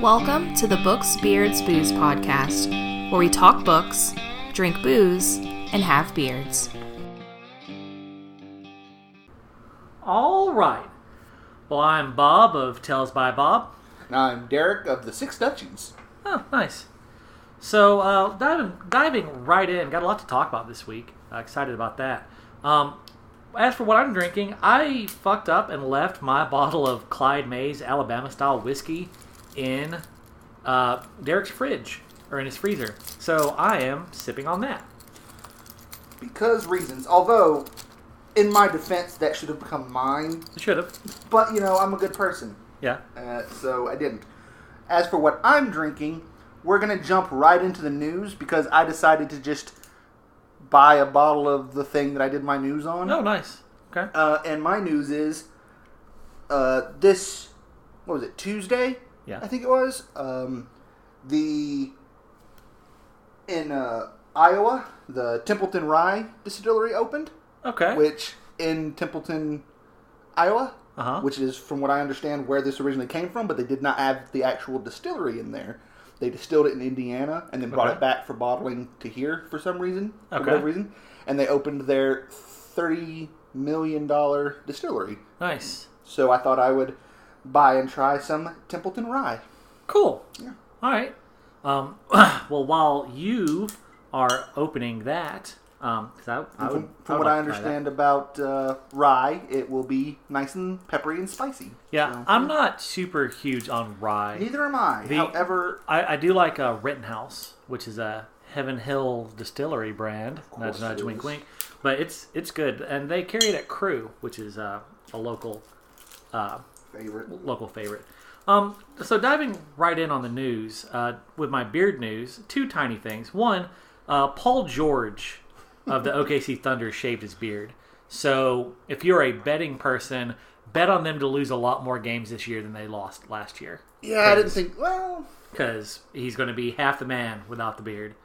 Welcome to the Books, Beards, Booze podcast, where we talk books, drink booze, and have beards. All right. Well, I'm Bob of TalesbyBob. And I'm Derek of the Six Dutchies. Oh, nice. So, diving right in, got a lot to talk about this week. Excited about that. As for what I'm drinking, I fucked up and left my bottle of Clyde Mays Alabama-style whiskey in Derek's fridge, or in his freezer. So I am sipping on that. Because reasons. Although, in my defense, that should have become mine. It should have. But, I'm a good person. Yeah. So I didn't. As for what I'm drinking, we're going to jump right into the news because I decided to just buy a bottle of the thing that I did my news on. Oh, nice. Okay. And my news is Tuesday? Yeah. I think it was. In Iowa, the Templeton Rye Distillery opened. Okay. Which, in Templeton, Iowa, uh-huh. which is, from what I understand, where this originally came from, but they did not have the actual distillery in there. They distilled it in Indiana and then brought it back for bottling to here for some reason, for whatever reason. And they opened their $30 million distillery. Nice. So I thought I would buy and try some Templeton Rye. Cool. Yeah. All right. Well, while you are opening that, because from what I understand about rye, it will be nice and peppery and spicy. Yeah, so, I'm not super huge on rye. Neither am I. However, I do like Rittenhouse, which is a Heaven Hill Distillery brand. Nudge, nudge, wink, wink. But it's good, and they carry it at Crew, which is a local favorite. So diving right in on the news with my beard news, two tiny things. One, Paul George of the OKC Thunder shaved his beard. So if you're a betting person, bet on them to lose a lot more games this year than they lost last year. Yeah, I didn't think, because he's going to be half the man without the beard.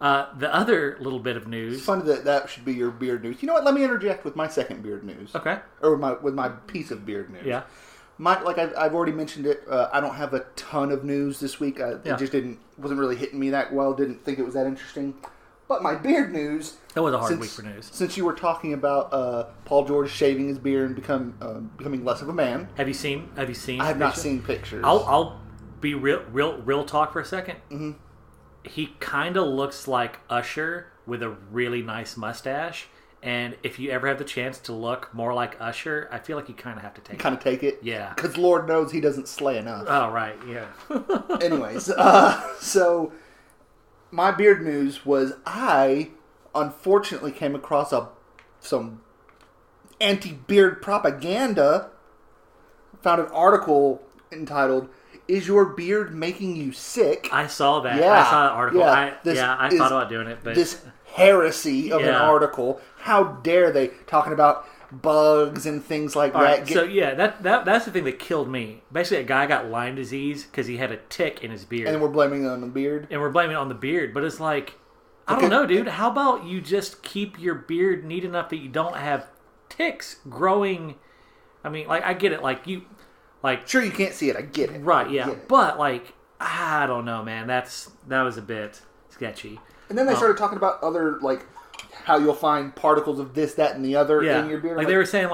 The other little bit of news. It's funny that should be your beard news. You know what? Let me interject with my second beard news. Okay. Or with my piece of beard news. Yeah. I've already mentioned it. I don't have a ton of news this week. It just wasn't really hitting me that well. Didn't think it was that interesting. But my beard news. That was a hard week for news. Since you were talking about Paul George shaving his beard and becoming less of a man. Have you seen? I have not seen pictures. I'll be real talk for a second. Mm-hmm. He kind of looks like Usher with a really nice mustache. And if you ever have the chance to look more like Usher, I feel like you kind of have to take it. Kind of take it? Yeah. Because Lord knows he doesn't slay enough. Oh, right, yeah. Anyways, so my beard news was I unfortunately came across some anti-beard propaganda. Found an article entitled, "Is Your Beard Making You Sick?" I saw that. Yeah, I saw that article. Yeah, I thought about doing it. But this heresy of an article. How dare they? Talking about bugs and things like that. Right, so that's the thing that killed me. Basically, a guy got Lyme disease because he had a tick in his beard. And we're blaming it on the beard? And we're blaming it on the beard. But it's like, I don't know, dude. How about you just keep your beard neat enough that you don't have ticks growing? I mean, like, I get it. Sure, you can't see it. I get it. Right, yeah. But, I don't know, man. That was a bit sketchy. And then they started talking about other, how you'll find particles of this, that, and the other in your beard. They were saying,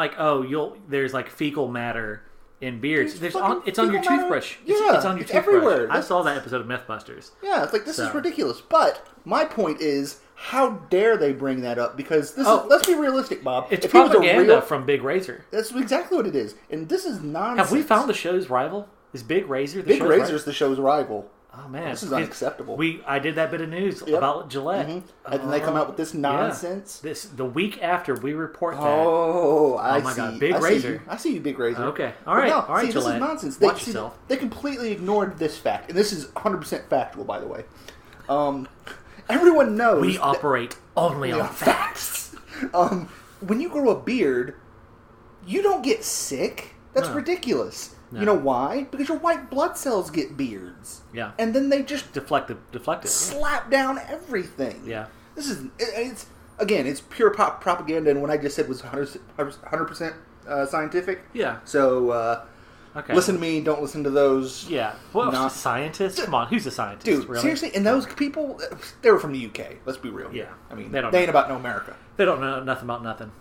there's, fecal matter in beards. It's on your toothbrush. Yeah, it's on your toothbrush. Everywhere. I saw that episode of Mythbusters. Yeah, it's this is ridiculous. But my point is, how dare they bring that up? Because let's be realistic, Bob. It's propaganda from Big Razor. That's exactly what it is. And this is nonsense. Have we found the show's rival? Is Big Razor the Big show's Razor's rival? the show's rival. Oh, man. This is unacceptable. I did that bit of news about Gillette. Mm-hmm. And then they come out with this nonsense. Yeah. The week after we report that. Oh, I see. God. Big Razor. I see you, Big Razor. Okay. All right. All right, see, Gillette. This is nonsense. Watch yourself. They completely ignored this fact. And this is 100% factual, by the way. Everyone knows we operate only on facts. When you grow a beard, you don't get sick. That's ridiculous. No. You know why? Because your white blood cells get beards. Yeah. And then they just deflect it. Slap down everything. Yeah. It's pure propaganda, and what I just said was 100% scientific. Yeah. So Okay. Listen to me. Don't listen to those. Yeah. Well, scientists? Come on. Who's a scientist? Dude, really? seriously? And those people, they were from the UK. Let's be real. Yeah. I mean, they ain't about no America. They don't know nothing about nothing.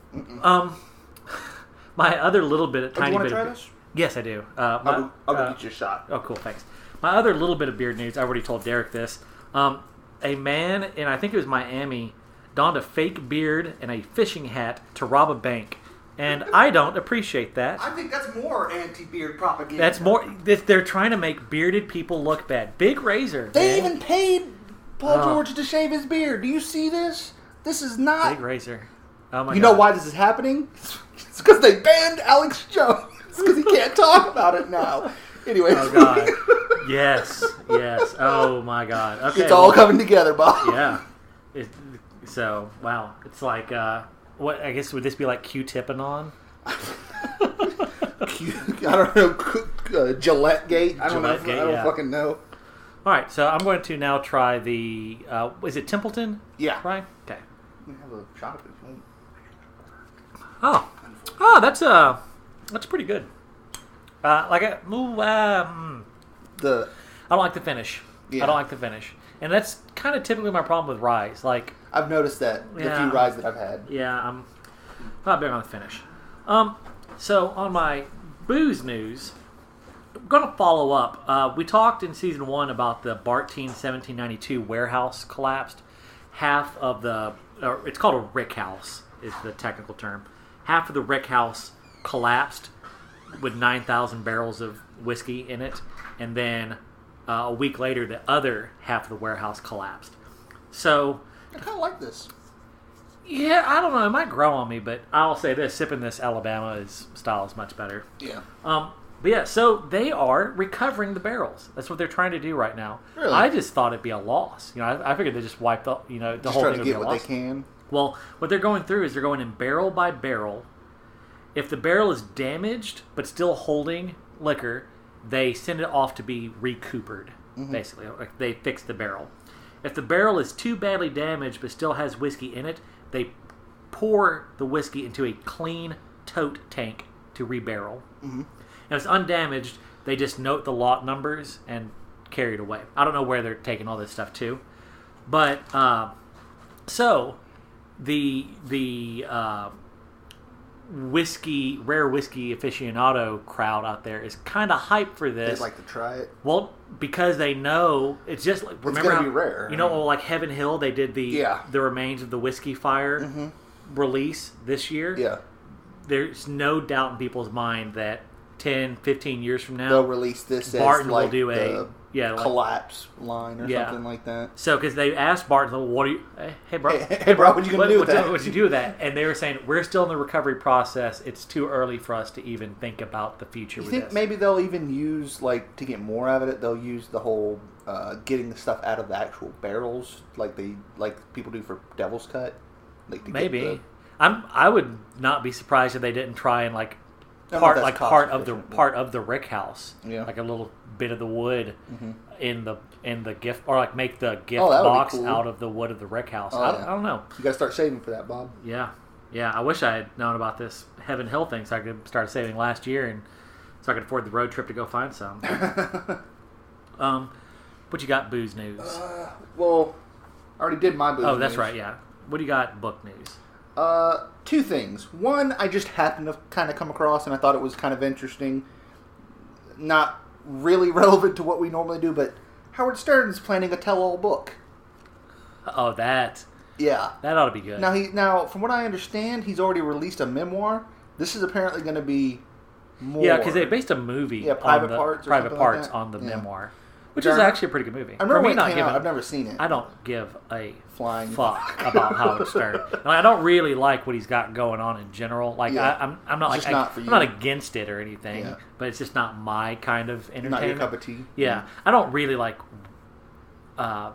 My other little bit of tiny do you want bit to try of... this? Yes, I do. I'll go get you a shot. Oh, cool. Thanks. My other little bit of beard news, I already told Derek this. A man in, I think it was Miami, donned a fake beard and a fishing hat to rob a bank. And I don't appreciate that. I think that's more anti-beard propaganda. That's more... They're trying to make bearded people look bad. Big razor. They even paid Paul George to shave his beard. Do you see this? This is not... Big razor. Oh, my God. You know why this is happening? It's because they banned Alex Jones. Because he can't talk about it now. Anyways. Oh, God. Yes. Oh, my God. Okay. It's all coming together, Bob. Yeah. So, wow. It's like, what? I guess, would this be like Q-tipping on? I don't know. Gillette Gate? I don't fucking know. All right. So, I'm going to now try the, is it Templeton? Yeah. Right? Okay. We have a shot of it. Oh, that's pretty good. I don't like the finish. Yeah. I don't like the finish, and that's kind of typically my problem with ryes. Like, I've noticed that the few ryes that I've had. Yeah, I'm not big on the finish. So on my booze news, I'm gonna follow up. We talked in season 1 about the Bartine 1792 warehouse collapsed. Half of the, it's called a rick house, is the technical term. Half of the rick house collapsed with 9,000 barrels of whiskey in it, and then a week later, the other half of the warehouse collapsed. So I kind of like this. Yeah, I don't know. It might grow on me, but I'll say this: sipping this Alabama style is much better. Yeah. But yeah, so they are recovering the barrels. That's what they're trying to do right now. Really? I just thought it'd be a loss. I figured they just wiped the just whole thing to would get be a what loss. they can. Well, what they're going through is they're going in barrel by barrel. If the barrel is damaged but still holding liquor, they send it off to be recoopered. Basically, like they fix the barrel. If the barrel is too badly damaged but still has whiskey in it, they pour the whiskey into a clean tote tank to rebarrel. If it's undamaged, they just note the lot numbers and carry it away. I don't know where they're taking all this stuff to, but so the rare whiskey aficionado crowd out there is kind of hyped for this. They'd like to try it. Well, because they know it's just like, remember it's gonna be rare. Like Heaven Hill, they did the remains of the whiskey fire release this year. Yeah, there's no doubt in people's mind that 10, 15 years from now they'll release this Barton as like will do a collapse line or something like that. So, because they asked Barton, "What are you? Hey, bro, what you gonna do with that? What'd you do with that?" And they were saying, "We're still in the recovery process. It's too early for us to even think about the future." You think maybe they'll even use to get more out of it? They'll use the whole getting the stuff out of the actual barrels, like people do for Devil's Cut. Maybe. I would not be surprised if they didn't try and part of the rick house, like a little bit of the wood in the gift, or make the gift box out of the wood of the rick house. I don't know. You got to start saving for that, Bob. Yeah. I wish I had known about this Heaven Hill thing, so I could start saving last year, and so I could afford the road trip to go find some. What you got? Booze news. Well, I already did my booze. Oh, that's news. right. Yeah. What do you got? Book news. Two things. One, I just happened to kind of come across, and I thought it was kind of interesting. Not really relevant to what we normally do, but Howard Stern is planning a tell-all book. Oh, that. Yeah. That ought to be good. Now, from what I understand, he's already released a memoir. This is apparently going to be more. Yeah, because they based a movie. Private Parts on the memoir. Which is actually a pretty good movie. I remember when it came out. I've never seen it. I don't give a flying fuck about Howard Stern. I don't really like what he's got going on in general. I'm not I'm not against it or anything, but it's just not my kind of entertainment. Not your cup of tea. Yeah, I don't really like. I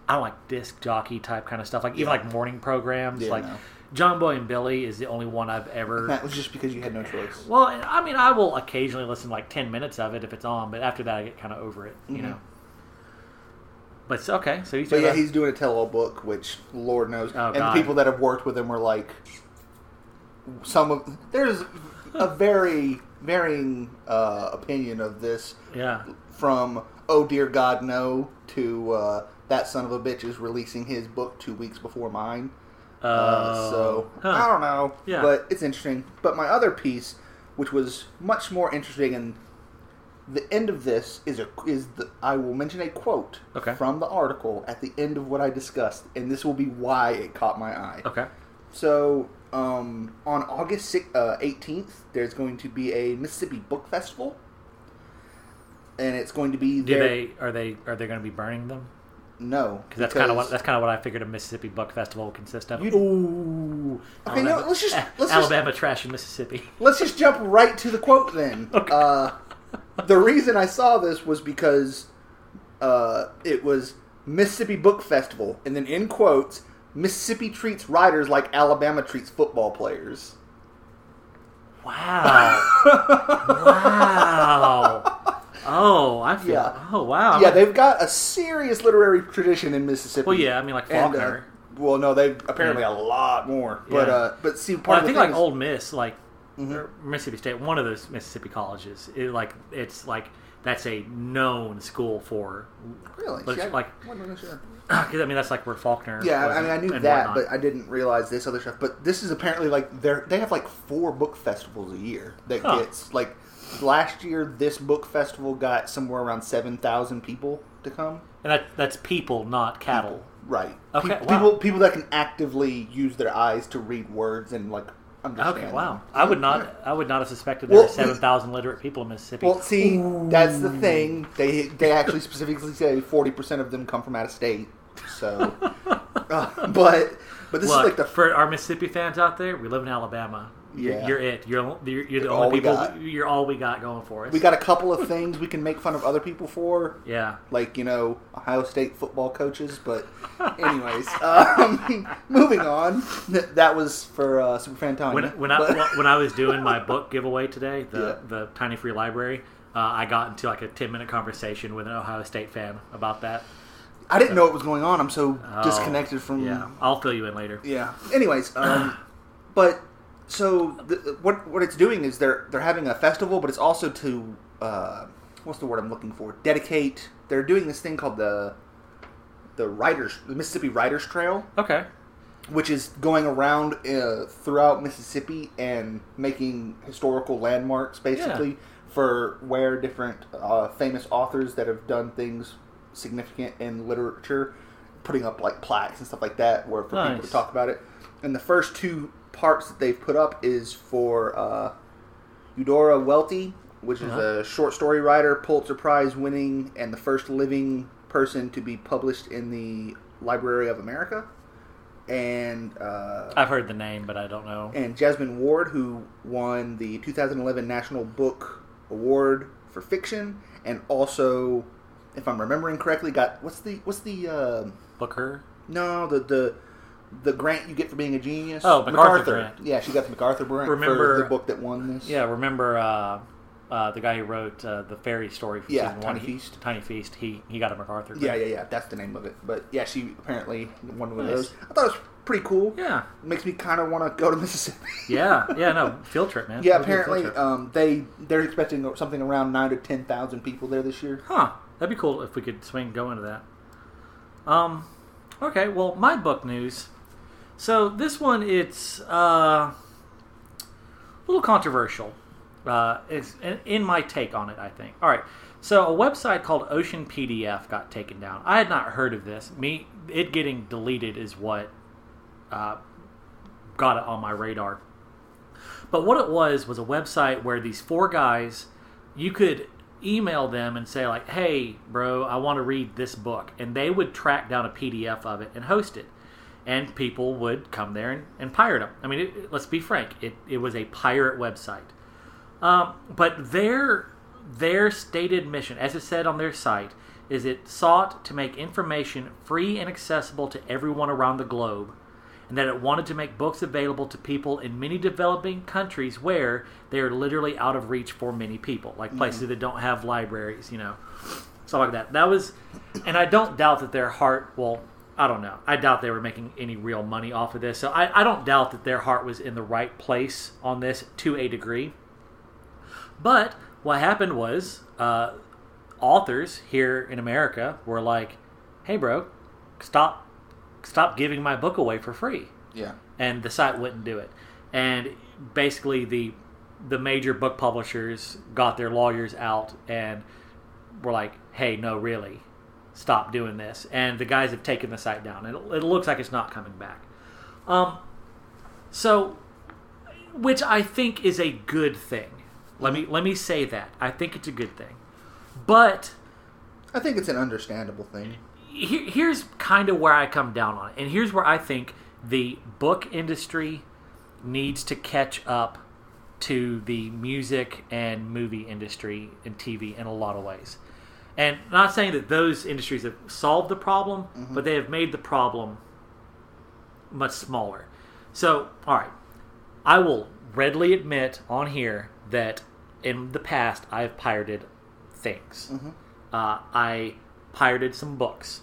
don't like disc jockey type kind of stuff. Even morning programs. No. John Boy and Billy is the only one I've ever... And that was just because you had no choice. Well, I will occasionally listen to 10 minutes of it if it's on, but after that I get kind of over it, you know. But, okay, so he's doing he's doing a tell-all book, which, Lord knows. Oh, and God. The people that have worked with him were there's a very varying opinion of this. Yeah. From oh dear God no to that son of a bitch is releasing his book 2 weeks before mine. So I don't know, but it's interesting. But my other piece, which was much more interesting, and the end of this I will mention a quote from the article at the end of what I discussed, and this will be why it caught my eye. Okay. So on August 18th, there's going to be a Mississippi Book Festival, and it's going to be. Are they going to be burning them? No, because that's kind of what I figured a Mississippi Book Festival would consist of. Ooh. Okay, let's Alabama trash in Mississippi. Let's just jump right to the quote then. Okay. The reason I saw this was because it was Mississippi Book Festival, and then in quotes, Mississippi treats writers like Alabama treats football players. Wow! Wow! Oh, I feel. Yeah. Oh, wow! Yeah, they've got a serious literary tradition in Mississippi. Well, yeah, I mean, like Faulkner. Well, no, they've apparently a lot more. Yeah. But see, I think like Ole Miss, like Mississippi State, one of those Mississippi colleges, it's like that's a known school for. Really? But I wasn't sure. Because I mean, that's like where Faulkner. Yeah, I mean, I knew that, whatnot. But I didn't realize this other stuff. But this is apparently like they have like 4 book festivals a year that gets like. Last year, this book festival got somewhere around 7,000 people to come. And that's people, not cattle. People. Right. Okay. People that can actively use their eyes to read words and like understand. Okay. Wow. I would not have suspected there were 7,000 literate people in Mississippi. Well, see, that's the thing. They actually specifically say 40% of them come from out of state. So, but this is like for our Mississippi fans out there. We live in Alabama. Yeah. You're it. You're the only people. You're all we got going for us. We got a couple of things we can make fun of other people for. Yeah. Like, Ohio State football coaches. But anyways, moving on. That was for Superfan Tanya. When I was doing my book giveaway today, the Tiny Free Library, I got into like a 10-minute conversation with an Ohio State fan about that. I didn't know what was going on. I'm so disconnected from... Yeah, I'll fill you in later. Yeah. Anyways, but... So what it's doing is they're having a festival, but it's also to what's the word I'm looking for? Dedicate. They're doing this thing called the Mississippi Writers Trail. Okay. Which is going around throughout Mississippi and making historical landmarks, basically, for where different famous authors that have done things significant in literature, putting up like plaques and stuff like that, for people to talk about it. And the first 2 parts that they've put up is for Eudora Welty, which is a short story writer, Pulitzer Prize winning, and the first living person to be published in the Library of America. And I've heard the name, but I don't know. And Jasmine Ward, who won the 2011 National Book Award for fiction, and also, if I'm remembering correctly, got what's the Booker? No, the grant you get for being a genius. Oh, MacArthur grant. Yeah, she got the MacArthur grant for the book that won this. Yeah, remember the guy who wrote the fairy story for season 1? Tiny Feast. He got a MacArthur grant. Yeah. That's the name of it. But yeah, she apparently won one of those. I thought it was pretty cool. Yeah. It makes me kind of want to go to Mississippi. No, field trip, man. Yeah, apparently they're expecting something around 9,000 to 10,000 people there this year. Huh. That'd be cool if we could go into that. Okay, well, my book news. So this one, it's a little controversial. It's in my take on it, I think. All right, so a website called Ocean PDF got taken down. I had not heard of this. It getting deleted is what got it on my radar. But what it was a website where these 4 guys, you could email them and say like, "Hey, bro, I want to read this book," and they would track down a PDF of it and host it. And people would come there and pirate them. I mean, let's be frank. It was a pirate website. But their stated mission, as it said on their site, is it sought to make information free and accessible to everyone around the globe, and that it wanted to make books available to people in many developing countries where they are literally out of reach for many people, like places that don't have libraries, stuff like that. That was, and I don't doubt that their heart, I don't know. I doubt they were making any real money off of this. So I don't doubt that their heart was in the right place on this to a degree. But what happened was authors here in America were like, hey, bro, stop giving my book away for free. Yeah. And the site wouldn't do it. And basically the major book publishers got their lawyers out and were like, hey, no, really, stop doing this. And the guys have taken the site down. It looks like it's not coming back. So, which I think is a good thing. Let me say that. I think it's a good thing. But I think it's an understandable thing. Here's kind of where I come down on it. And here's where I think the book industry needs to catch up to the music and movie industry and TV in a lot of ways. And not saying that those industries have solved the problem, but they have made the problem much smaller. So, all right, I will readily admit on here that in the past I have pirated things. I pirated some books.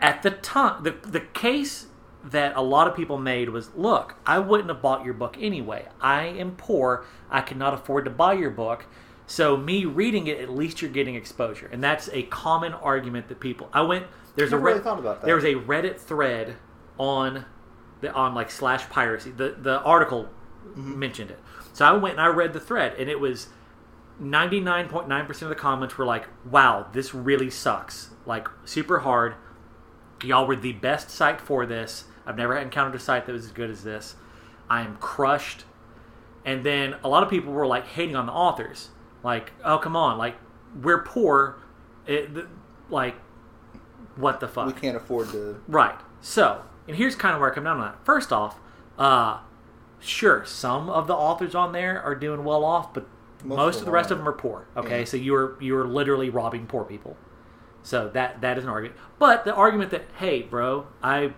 At the time, the case that a lot of people made was, look, I wouldn't have bought your book anyway. I am poor. I cannot afford to buy your book. So me reading it, at least you're getting exposure. And that's a common argument that people... There's really thought about that. There was a Reddit thread on like /piracy. The article mentioned it. So I went and I read the thread, and it was 99.9% of the comments were like, wow, this really sucks. Like, super hard. Y'all were the best site for this. I've never encountered a site that was as good as this. I am crushed. And then a lot of people were like hating on the authors. Like, oh, come on. Like, we're poor. Like, what the fuck? We can't afford to... Right. So, and here's kind of where I come down on that. First off, sure, some of the authors on there are doing well off, but most of the rest of them are poor. Okay, so you are literally robbing poor people. So that is an argument. But the argument that, hey, bro, I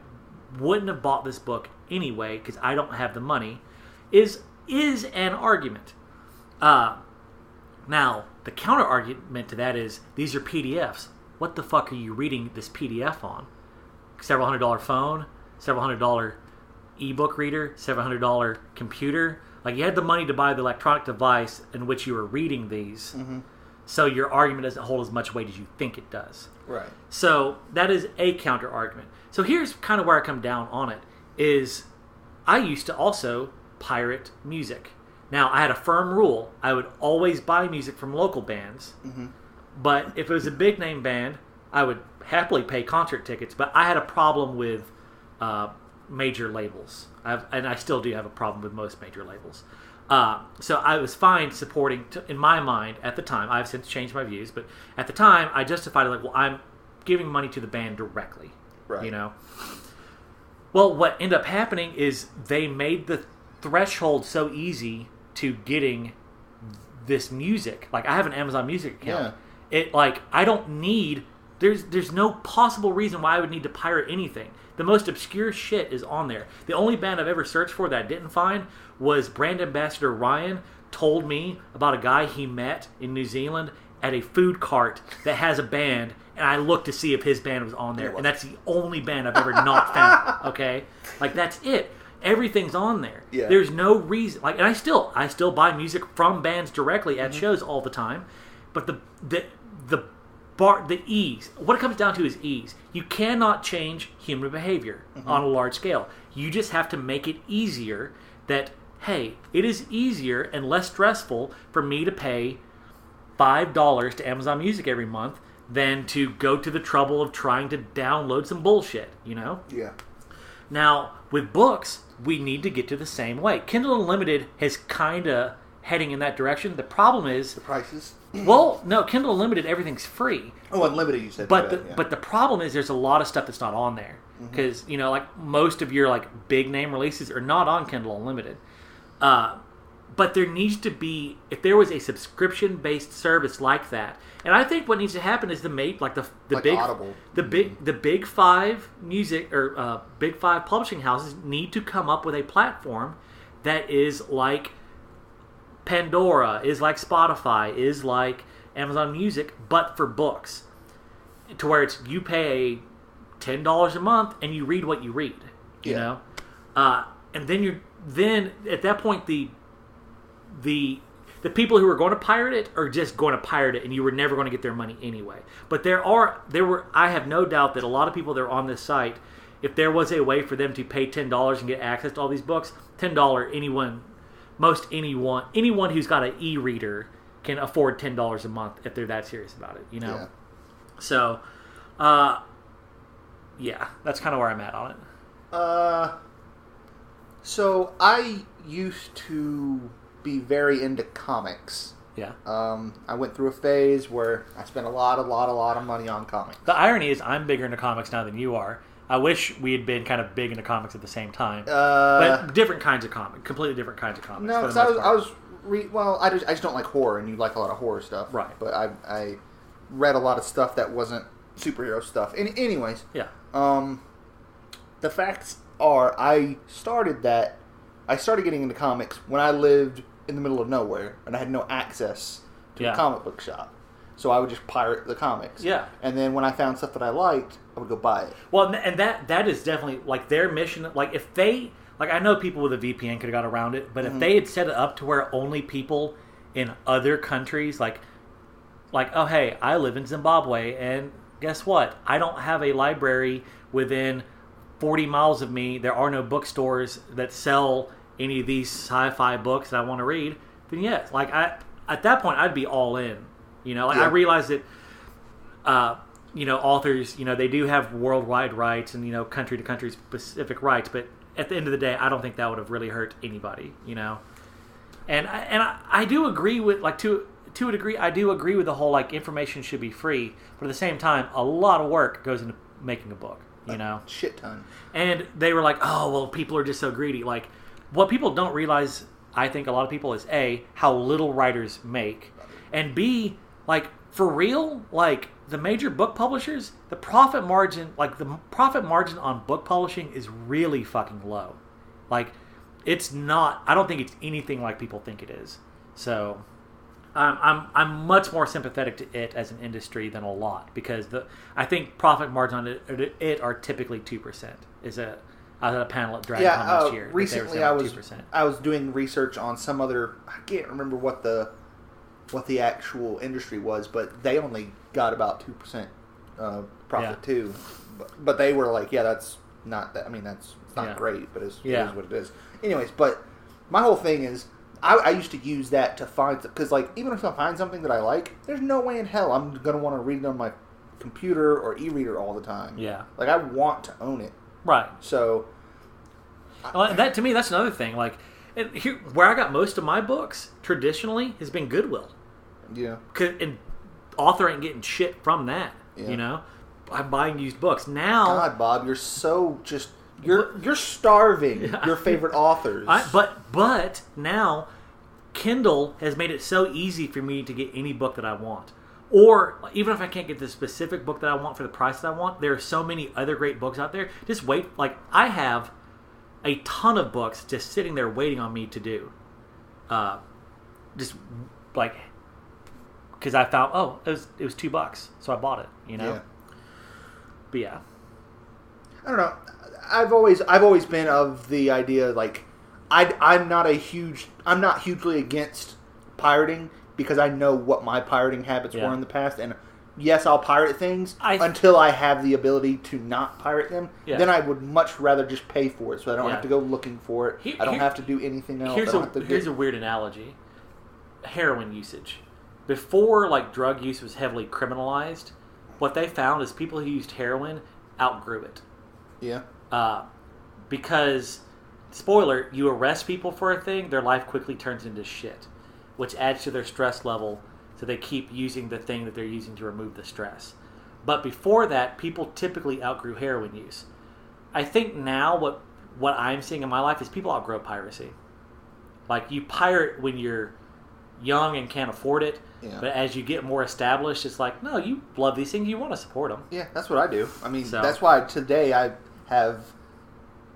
wouldn't have bought this book anyway because I don't have the money is an argument. Now, the counter argument to that is these are PDFs. What the fuck are you reading this PDF on? Several $100 phone, several $100 ebook reader, several $100 computer. Like, you had the money to buy the electronic device in which you were reading these. So your argument doesn't hold as much weight as you think it does. Right. So that is a counter argument. So here's kind of where I come down on it, is I used to also pirate music. Now, I had a firm rule. I would always buy music from local bands. But if it was a big name band, I would happily pay concert tickets. But I had a problem with major labels. And I still do have a problem with most major labels. So I was fine supporting, in my mind, at the time, I've since changed my views, but at the time, I justified it like, well, I'm giving money to the band directly, right. You know? Well, what ended up happening is they made the threshold so easy to getting this music. Like, I have an Amazon Music account. Yeah. I don't need, there's no possible reason why I would need to pirate anything. The most obscure shit is on there. The only band I've ever searched for that I didn't find was brand ambassador Ryan told me about a guy he met in New Zealand at a food cart that has a band, and I looked to see if his band was on there, and that's the only band I've ever not found. Okay, like, that's it. Everything's on there. Yeah. There's no reason. Like, and I still buy music from bands directly at shows all the time, but the ease. What it comes down to is ease. You cannot change human behavior on a large scale. You just have to make it easier that, hey, it is easier and less stressful for me to pay $5 to Amazon Music every month than to go to the trouble of trying to download some bullshit, you know? Yeah. Now, with books, we need to get to the same way. Kindle Unlimited is kind of heading in that direction. The problem is... the prices? Well, no, Kindle Unlimited, everything's free. Oh, Unlimited, you said. But the problem is there's a lot of stuff that's not on there. Because, you know, like, most of your, like, big name releases are not on Kindle Unlimited. But there needs to be, if there was a subscription-based service like that, and I think what needs to happen is the big Audible. the big five music or big five publishing houses need to come up with a platform that is like Pandora, is like Spotify, is like Amazon Music, but for books, to where it's you pay $10 a month and you read what you read, you know, and then at that point the the people who are going to pirate it are just going to pirate it, and you were never going to get their money anyway. But I have no doubt that a lot of people that are on this site, if there was a way for them to pay $10 and get access to all these books, $10, anyone who's got an e-reader can afford $10 a month if they're that serious about it, Yeah. So, yeah, that's kind of where I'm at on it. So I used to be very into comics. Yeah. I went through a phase where I spent a lot of money on comics. The irony is I'm bigger into comics now than you are. I wish we had been kind of big into comics at the same time. But different kinds of comics. Completely different kinds of comics. No, because I just don't like horror, and you like a lot of horror stuff. Right. But I read a lot of stuff that wasn't superhero stuff. Anyways. Yeah. The facts are, I started getting into comics when I lived in the middle of nowhere, and I had no access to a comic book shop. So I would just pirate the comics. Yeah. And then when I found stuff that I liked, I would go buy it. Well, and that is definitely, like, their mission. Like, if they... Like, I know people with a VPN could have got around it, but if they had set it up to where only people in other countries, like, oh, hey, I live in Zimbabwe, and guess what? I don't have a library within 40 miles of me. There are no bookstores that sell any of these sci-fi books that I want to read. Then yes, like, at that point, I'd be all in. I realize that, authors, they do have worldwide rights and, country-to-country specific rights, but at the end of the day, I don't think that would have really hurt anybody, And I do agree with, like, to a degree, I do agree with the whole, like, information should be free, but at the same time, a lot of work goes into making a book, Shit ton. And they were like, oh, well, people are just so greedy. Like, what people don't realize, I think a lot of people, is A, how little writers make, and B, like, for real, like, the major book publishers, the profit margin on book publishing is really fucking low. Like, it's not, I don't think it's anything like people think it is. So, I'm much more sympathetic to it as an industry than a lot, because I think profit margin on it are typically 2%. I was at a panel at DragonCon last year. Recently I was doing research on some other, I can't remember what the actual industry was, but they only got about 2% profit too. But they were like, yeah, that's not that. I mean, it's not great, but it is what it is. Anyways, but my whole thing is, I used to use that to find, because, like, even if I find something that I like, there's no way in hell I'm gonna want to read it on my computer or e-reader all the time. Yeah, like, I want to own it. Right. So, that to me, that's another thing. Like, where I got most of my books traditionally has been Goodwill. Yeah. And author ain't getting shit from that. Yeah. I'm buying used books now. God, Bob, you're so just you're starving your favorite authors. But now Kindle has made it so easy for me to get any book that I want. Or even if I can't get the specific book that I want for the price that I want, there are so many other great books out there. Just wait. Like, I have a ton of books just sitting there waiting on me to do. Just like, because I found, it was $2, so I bought it. Yeah. But yeah, I don't know. I've always been of the idea, like, I'm not hugely against pirating, because I know what my pirating habits were in the past, and yes, I'll pirate things until I have the ability to not pirate them. Yeah. Then I would much rather just pay for it, so I don't have to go looking for it. I don't have to do anything else. Here's a weird analogy. Heroin usage. Before, like, drug use was heavily criminalized, what they found is people who used heroin outgrew it. Yeah. Because, spoiler, you arrest people for a thing, their life quickly turns into shit, which adds to their stress level, so they keep using the thing that they're using to remove the stress. But before that, people typically outgrew heroin use. I think now what I'm seeing in my life is people outgrow piracy. Like, you pirate when you're young and can't afford it, but as you get more established, it's like, no, you love these things, you want to support them. Yeah, that's what I do. I mean, that's why today I have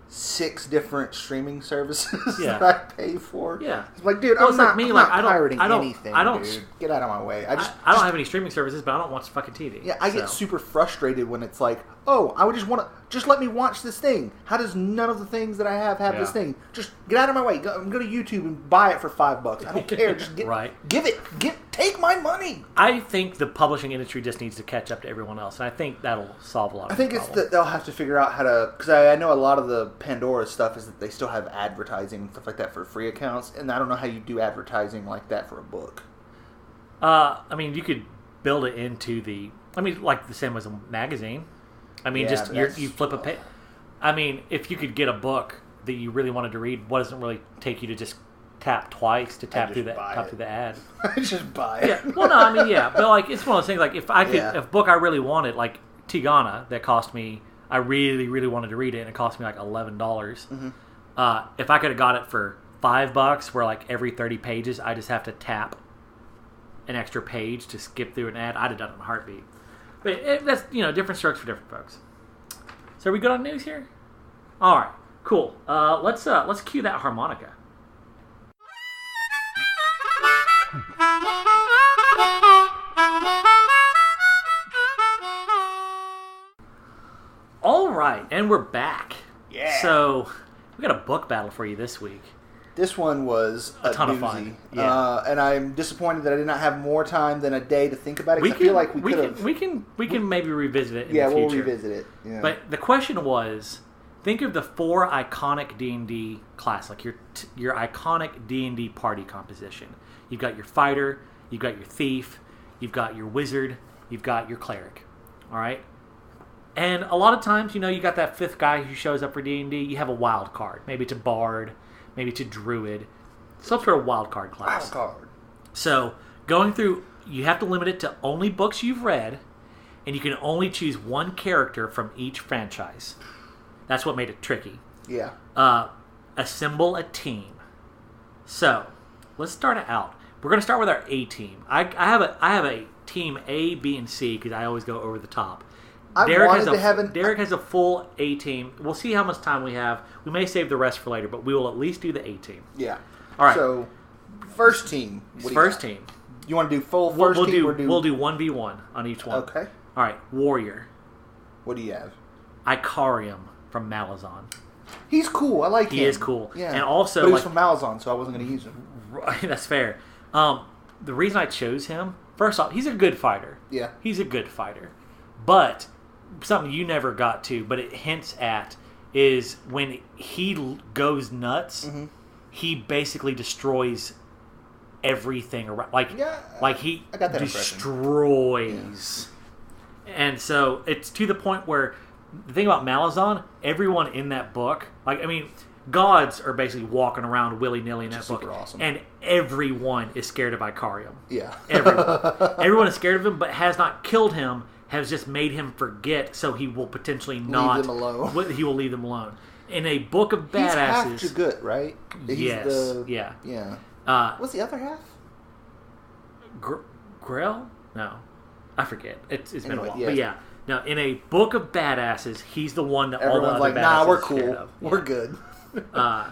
6 different streaming services Yeah. that I pay for. Yeah. It's like, dude, Well, I'm it's like not, me, I'm like, not pirating I don't- anything, I don't- dude. Get out of my way. I don't have any streaming services, but I don't watch fucking TV. Yeah, I get super frustrated when it's like, oh, I would just want to, just let me watch this thing. How does none of the things that I have this thing? Just get out of my way. Go to YouTube and buy it for $5. I don't care. Just get, take my money. I think the publishing industry just needs to catch up to everyone else, and I think that'll solve a lot of problems. It's that they'll have to figure out how to, because I know a lot of the Pandora stuff is that they still have advertising and stuff like that for free accounts, and I don't know how you do advertising like that for a book. I mean, you could build it into like the same as a magazine. I mean, you flip a page. I mean, if you could get a book that you really wanted to read, what doesn't really take you to just tap twice to tap through the ad? I just buy it. Yeah. Well, no, I mean, yeah, but like it's one of those things. Like if a book I really wanted, like Tigana, that cost me, I really, really wanted to read it, and it cost me like $11. Mm-hmm. If I could have got it for $5, where like every 30 pages I just have to tap an extra page to skip through an ad, I'd have done it in a heartbeat. But that's different strokes for different folks. So are we good on news here? All right, cool. Let's cue that harmonica. All right, and we're back. Yeah. So we got a book battle for you this week. This one was a ton of doozy. fun. Yeah. And I'm disappointed that I did not have more time than a day to think about it. I feel like we could have. We can maybe revisit it in the the future. Yeah, we'll revisit it. Yeah. But the question was, think of the 4 iconic D&D class, like your iconic D&D party composition. You've got your fighter, you've got your thief, you've got your wizard, you've got your cleric. All right? And a lot of times, you got that 5th guy who shows up for D&D, you have a wild card. Maybe it's a bard, maybe it's a druid, some sort of wild card class. Wild card. So, going through, you have to limit it to only books you've read, and you can only choose one character from each franchise. That's what made it tricky. Yeah. Assemble a team. So, let's start it out. We're going to start with our A team. I have a team A, B, and C because I always go over the top. Derek has a full A team. We'll see how much time we have. We may save the rest for later, but we will at least do the A team. Yeah. All right. So, first team. First team. You want to do full first team? We'll do 1v1 on each one. Okay. All right. Warrior. What do you have? Icarium from Malazan. He's cool. I like him. He is cool. Yeah. And also, but he was from Malazan, so I wasn't going to use him. Right, that's fair. The reason I chose him, first off, he's a good fighter. Yeah. He's a good fighter. But something you never got to, but it hints at, is when he goes nuts, mm-hmm. he basically destroys everything around. He I got that destroys. Yeah. And so it's to the point where the thing about Malazan, everyone in that book, gods are basically walking around willy-nilly in that book. Awesome. And everyone is scared of Icarium. Yeah. Everyone is scared of him, but has not killed him, has just made him forget, so he will potentially not... Leave them alone. He will leave them alone. In a book of badasses... He's half good, right? Yes. Yeah. What's the other half? Grell? No. I forget. It's been a while. Yeah. But yeah. Now, in a book of badasses, he's the one that everyone's all the other badasses nah, we're are scared cool. of. We're good.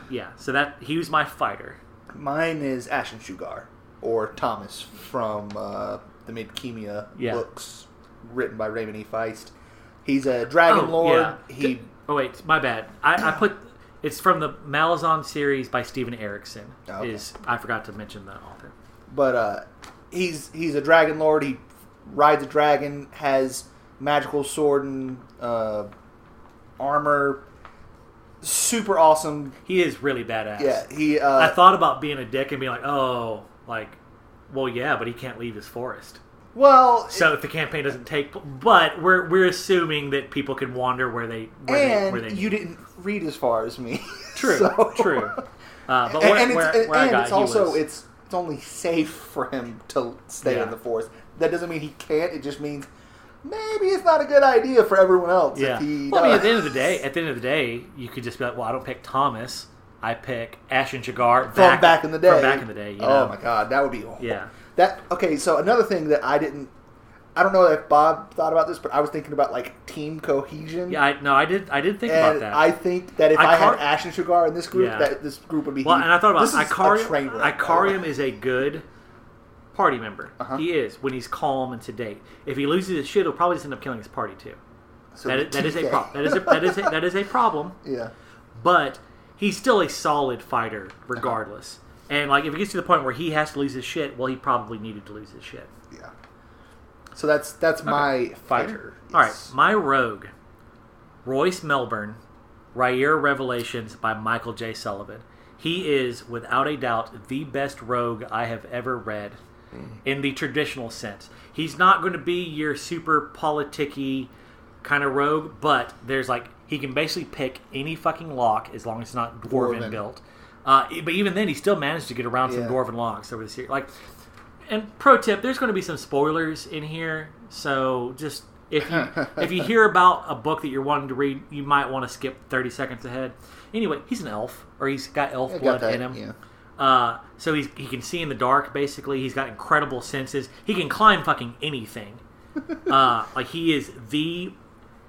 Yeah. So he was my fighter. Mine is Ashen Shugar, or Thomas from the Midkemia books, written by Raymond E. Feist. He's a dragon lord. Yeah. Oh wait, my bad. I put it's from the Malazan series by Steven Erikson. Okay. I forgot to mention the author. But he's a dragon lord. He rides a dragon, has magical sword and armor. Super awesome. He is really badass. Yeah, I thought about being a dick and being like, well, yeah, but he can't leave his forest. Well, so if the campaign doesn't take, but we're assuming that people can wander where they you didn't read as far as me. True, true. But it's only safe for him to stay in the forest. That doesn't mean he can't. It just means maybe it's not a good idea for everyone else. Yeah. If he well, at the end of the day, you could just be like, well, I don't pick Thomas. I pick Ashen Shugar from back in the day. From back in the day. Oh my god, that would be yeah. Okay, so another thing that I didn't I don't know if Bob thought about this, but I was thinking about like team cohesion. Yeah, I did think about that. I think that if I had Ash and Sugar in this group, that this group would be. Well, and I thought about Ikariam. Ikariam is a good party member. Uh-huh. He is when he's calm and sedate. If he loses his shit, he'll probably just end up killing his party too. So that is a problem. That is a problem. Yeah, but he's still a solid fighter regardless. And like if it gets to the point where he has to lose his shit, well, he probably needed to lose his shit. Yeah. So that's my fighter. Yes. All right, my rogue, Royce Melbourne, Rhaegar Revelations by Michael J. Sullivan. He is, without a doubt, the best rogue I have ever read in the traditional sense. He's not going to be your super politic-y kind of rogue, but there's like he can basically pick any fucking lock as long as it's not dwarven built. But even then, he still managed to get around some dwarven locks over the series. Like. And pro tip, there's going to be some spoilers in here, so just if you hear about a book that you're wanting to read, you might want to skip 30 seconds ahead. Anyway, he's an elf, or he's got elf blood in him. Yeah. So he can see in the dark, basically. He's got incredible senses. He can climb fucking anything. Like he is and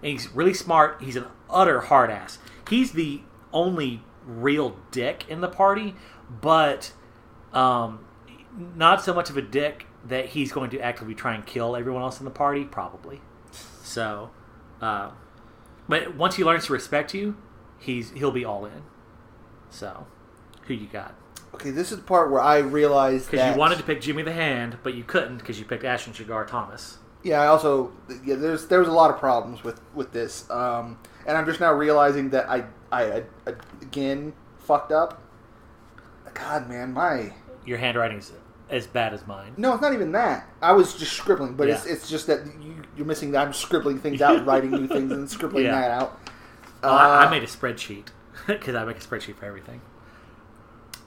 he's really smart. He's an utter hard ass. He's the only real dick in the party, but not so much of a dick that he's going to actively try and kill everyone else in the party, probably. So, but once he learns to respect you, he'll be all in. So, who you got? Okay, this is the part where I realized because you wanted to pick Jimmy the Hand, but you couldn't because you picked Ashton Shigar Thomas. Yeah, I also there was a lot of problems with this, and I'm just now realizing that I again fucked up. God, man, your handwriting's as bad as mine. No, it's not even that. I was just scribbling, but it's just that you're missing that I'm scribbling things out, writing new things, and scribbling that out. Well, I made a spreadsheet, because I make a spreadsheet for everything.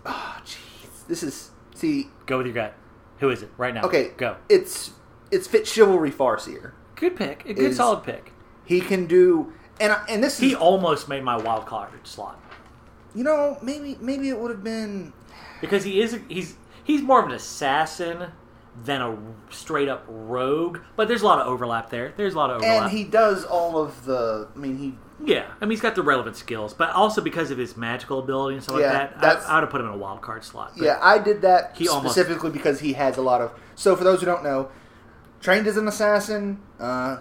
Oh, jeez. Go with your gut. Who is it? Right now. Okay. Go. It's Fit Chivalry Farseer. Good pick. A good solid pick. He can do... And this He almost made my wild card slot. You know, maybe it would have been... Because he's more of an assassin than a straight-up rogue, but there's a lot of overlap there. And he does all of the... Yeah, he's got the relevant skills, but also because of his magical ability and stuff like that, I would have put him in a wild card slot. Yeah, I did that specifically because he has a lot of... So for those who don't know, trained as an assassin,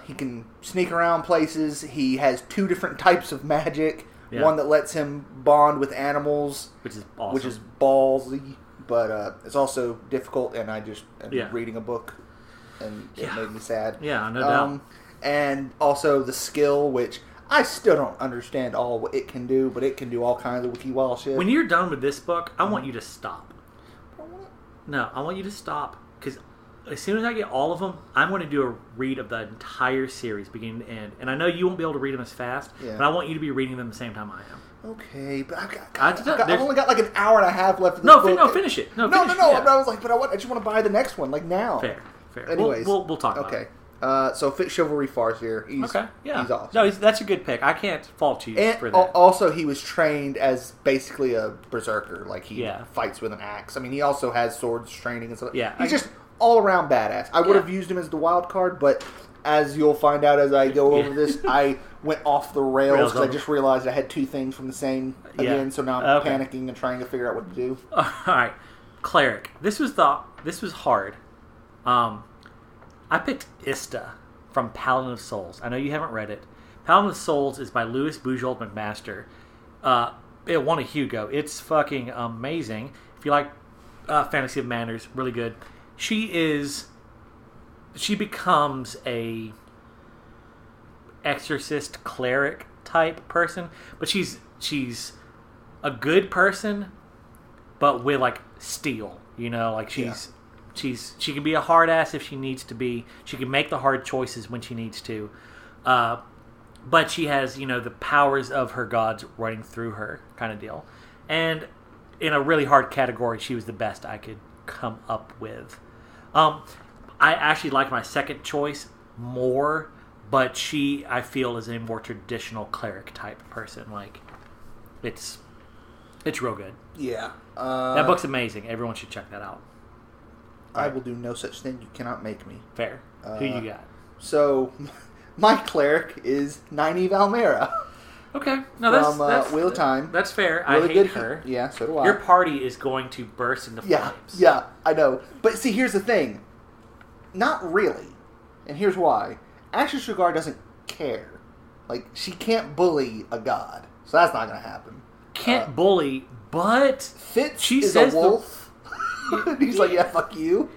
he can sneak around places, he has 2 different types of magic, one that lets him bond with animals, which is awesome. Which is ballsy, but it's also difficult, and I just ended reading a book, and it made me sad. Yeah, no doubt. And also the skill, which... I still don't understand all what it can do, but it can do all kinds of wiki wall shit. When you're done with this book, I want you to stop. No, I want you to stop, because as soon as I get all of them, I'm going to do a read of the entire series, beginning to end. And I know you won't be able to read them as fast, but I want you to be reading them the same time I am. Okay, but I've only got like an hour and a half left of this book. No, finish it. No. But I was like, I just want to buy the next one, like now. Fair. Anyways, we'll talk about it. So Fit Chivalry Farseer, he's awesome. No, that's a good pick. I can't fault you for that. Also, he was trained as basically a berserker. Like, he fights with an axe. He also has swords training and stuff. Yeah. He's just all-around badass. I would have used him as the wild card, but as you'll find out as I go over this, I went off the rails because I just realized I had 2 things from the same again, so now I'm panicking and trying to figure out what to do. All right. Cleric. This was hard. I picked Ista from Paladin of Souls. I know you haven't read it. Paladin of Souls is by Louis Bujold McMaster. It won a Hugo. It's fucking amazing. If you like Fantasy of Manners, really good. She becomes a exorcist cleric type person, but she's a good person, but with like steel. Like she can be a hard ass if she needs to be. She can make the hard choices when she needs to. But she has, the powers of her gods running through her kind of deal. And in a really hard category, she was the best I could come up with. I actually like my second choice more, but she, I feel, is a more traditional cleric type person. Like, it's real good. Yeah. That book's amazing. Everyone should check that out. I will do no such thing. You cannot make me. Fair. Who you got? So, my cleric is Nynaeve Almera. Okay. No, that's Wheel of Time. That's fair. Really I hate her. Yeah, so do I. Your party is going to burst into flames. Yeah, I know. But see, here's the thing. Not really. And here's why. Asher Sugar doesn't care. Like, she can't bully a god. So that's not going to happen. Can't bully, but... Fitz she is says a wolf. He's like, yeah, fuck you.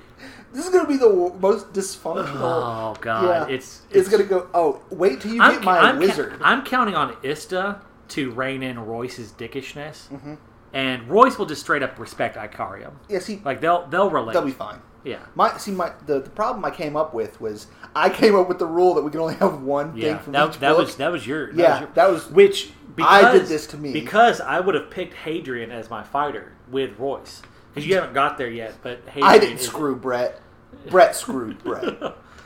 This is going to be the most dysfunctional... Oh, God. Yeah, It's going to go... Oh, wait till you get my wizard. I'm counting on Ista to rein in Royce's dickishness. Mm-hmm. And Royce will just straight up respect Icarium. Yeah, see... Like, they'll relate. They'll be fine. Yeah. The problem I came up with was I came up with the rule that we can only have one thing from each book. That was your... Which... I did this to me. Because I would have picked Hadrian as my fighter with Royce. Because you haven't got there yet, but Hadrian... I didn't screw Brett. Brett screwed Brett.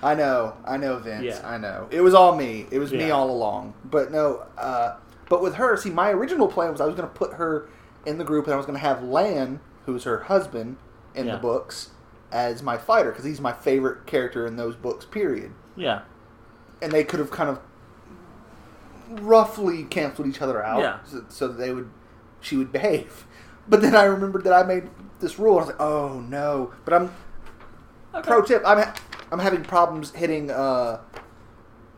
I know, Vince. Yeah. I know. It was all me. It was me all along. But no, but with her, see, my original plan was I was going to put her in the group and I was going to have Lan, who's her husband in the books, as my fighter. Because he's my favorite character in those books, period. Yeah. And they could have kind of roughly canceled each other out so that she would behave. But then I remembered that I made this rule and I was like, oh no. But I'm pro tip, I'm having problems hitting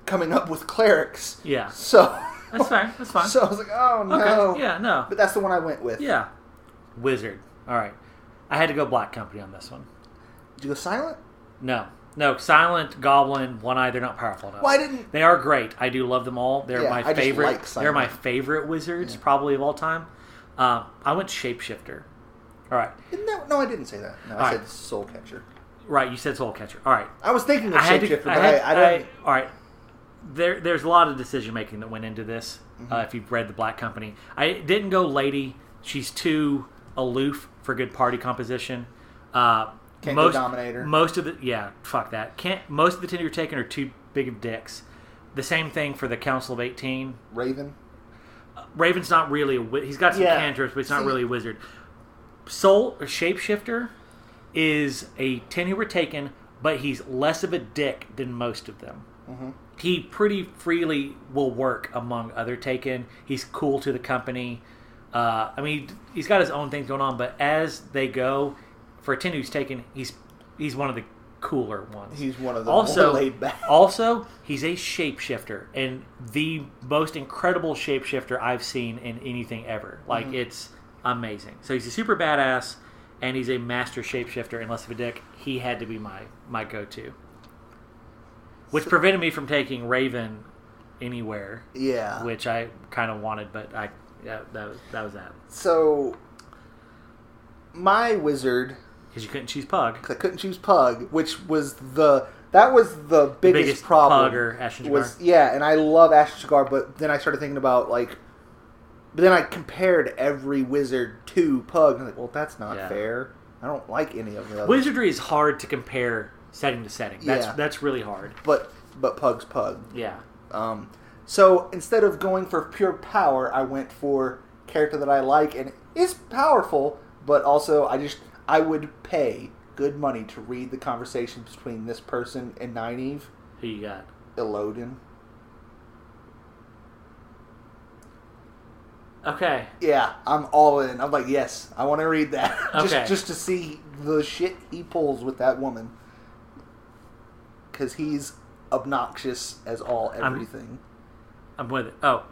coming up with clerics. Yeah. So that's fine. So I was like, oh no. Okay. Yeah, no. But that's the one I went with. Yeah. Wizard. All right. I had to go Black Company on this one. Did you go silent? No, Silent, Goblin, One Eye, they're not powerful enough. Why didn't... They are great. I do love them all. They're my favorite. Like they're my favorite wizards, probably of all time. I went Shapeshifter. All right. No, I didn't say that. No, I said Soul Catcher. Right, you said Soul Catcher. All right. I was thinking of Shapeshifter, but I didn't... All right. There's a lot of decision-making that went into this, if you've read The Black Company. I didn't go Lady. She's too aloof for good party composition. Can't go Dominator. Most of the fuck that. Most of the 10 you're taking are too big of dicks. The same thing for the Council of 18. Raven. Raven's not really he's got some cantrips, but he's not really a wizard. Soul or Shapeshifter is a 10 who were taken, but he's less of a dick than most of them. Mm-hmm. He pretty freely will work among other taken. He's cool to the company. He's got his own things going on, but as they go. For a 10 who's taken, he's one of the cooler ones. He's one of the more laid back. Also, he's a shapeshifter, and the most incredible shapeshifter I've seen in anything ever. Like, it's amazing. So he's a super badass, and he's a master shapeshifter, and less of a dick. He had to be my go-to. Which prevented me from taking Raven anywhere. Yeah. Which I kind of wanted, but that was that. So, my wizard... Because you couldn't choose Pug. Because I couldn't choose Pug, which was the biggest problem. Pug or Ashen Cigar. And I love Ashen Cigar, but then I started thinking about, but then I compared every wizard to Pug, and I'm like, well, that's not fair. I don't like any of the others. Wizardry is hard to compare setting to setting. That's really hard. But Pug's Pug. Yeah. So instead of going for pure power, I went for character that I like, and is powerful, but also I would pay good money to read the conversations between this person and Nynaeve. Who you got? Elodin. Okay. Yeah, I'm all in. I'm like, yes, I want to read that. Okay. just to see the shit he pulls with that woman. Because he's obnoxious as everything. I'm with it. Oh.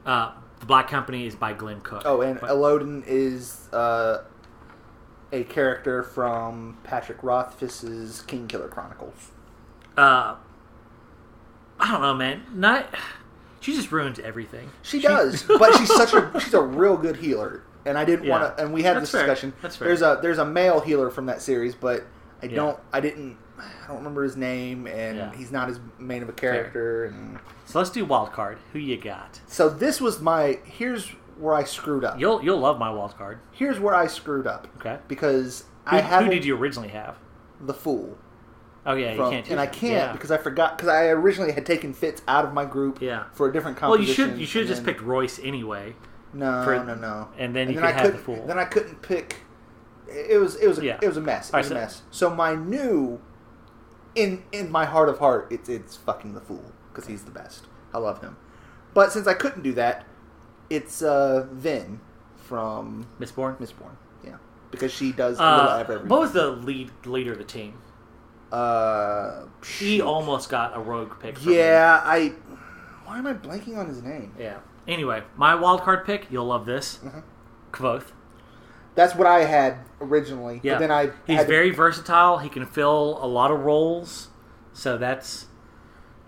The Black Company is by Glenn Cook. Oh, and Elodin is... a character from Patrick Rothfuss's Kingkiller Chronicles. I don't know, man. She just ruins everything. She does, but she's a real good healer. And I didn't want to. And we had this discussion. That's fair. There's a male healer from that series, but I don't remember his name, and he's not as main of a character. And so let's do wild card. Who you got? So this was here's where I screwed up. You'll love my wild card. Here's where I screwed up. Okay. Because who did you originally have? The Fool. Oh yeah, you can't. And I can't because I forgot because I originally had taken Fitz out of my group. For a different composition. Well, you should have just picked Royce anyway. No. And then you could have the Fool. Then I couldn't pick It was a mess. It was a mess. So my new, in my heart of heart, it's fucking the Fool because he's the best. I love him. But since I couldn't do that, it's Vin from Mistborn. Yeah, because she does a little of everything. What was the leader of the team? He almost got a rogue pick. Why am I blanking on his name? Yeah. Anyway, my wildcard pick. You'll love this. Kvothe. That's what I had originally. Yeah. But then he's very versatile. He can fill a lot of roles. So that's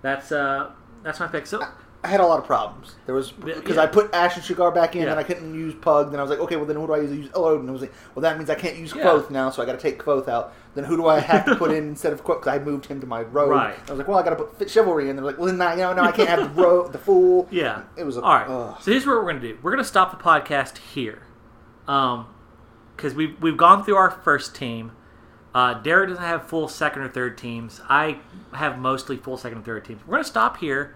my pick. So I had a lot of problems. There was because I put Ash and Shigar back in, and I couldn't use Pug. Then I was like, okay, well then who do I use? Elodin. And I was like, well that means I can't use Kvothe now, so I got to take Kvothe out. Then who do I have to put in instead of Kvothe? Because I moved him to my rogue. Right. I was like, well I got to put Chivalry in. They're like, well no, I can't have the Fool. Yeah. It was all right. So here's what we're gonna do. We're gonna stop the podcast here, because we've gone through our first team. Derek doesn't have full second or third teams. I have mostly full second and third teams. We're gonna stop here.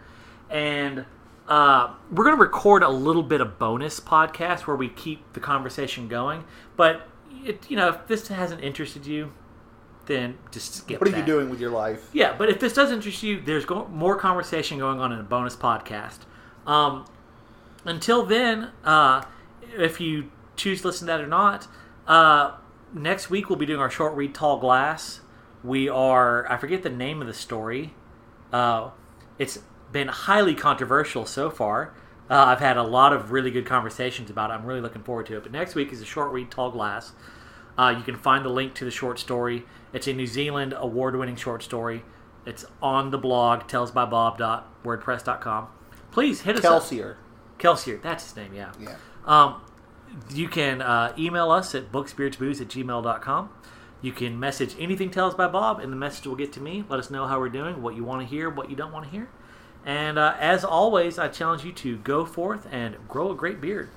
And we're going to record a little bit of bonus podcast where we keep the conversation going. But, if this hasn't interested you, then just skip What are you doing with your life? Yeah, but if this does interest you, there's more conversation going on in a bonus podcast. Until then, if you choose to listen to that or not, next week we'll be doing our short read Tall Glass. I forget the name of the story. It's been highly controversial so far. I've had a lot of really good conversations about it. I'm really looking forward to it. But next week is a short read, Tall Glass. You can find the link to the short story. It's a New Zealand award-winning short story. It's on the blog, TalesbyBob.wordpress.com. Please hit us up. Kelsier, that's his name, yeah. You can email us at bookspiritsbooze@gmail.com. You can message anything Tales by Bob, and the message will get to me. Let us know how we're doing, what you want to hear, what you don't want to hear. And as always, I challenge you to go forth and grow a great beard.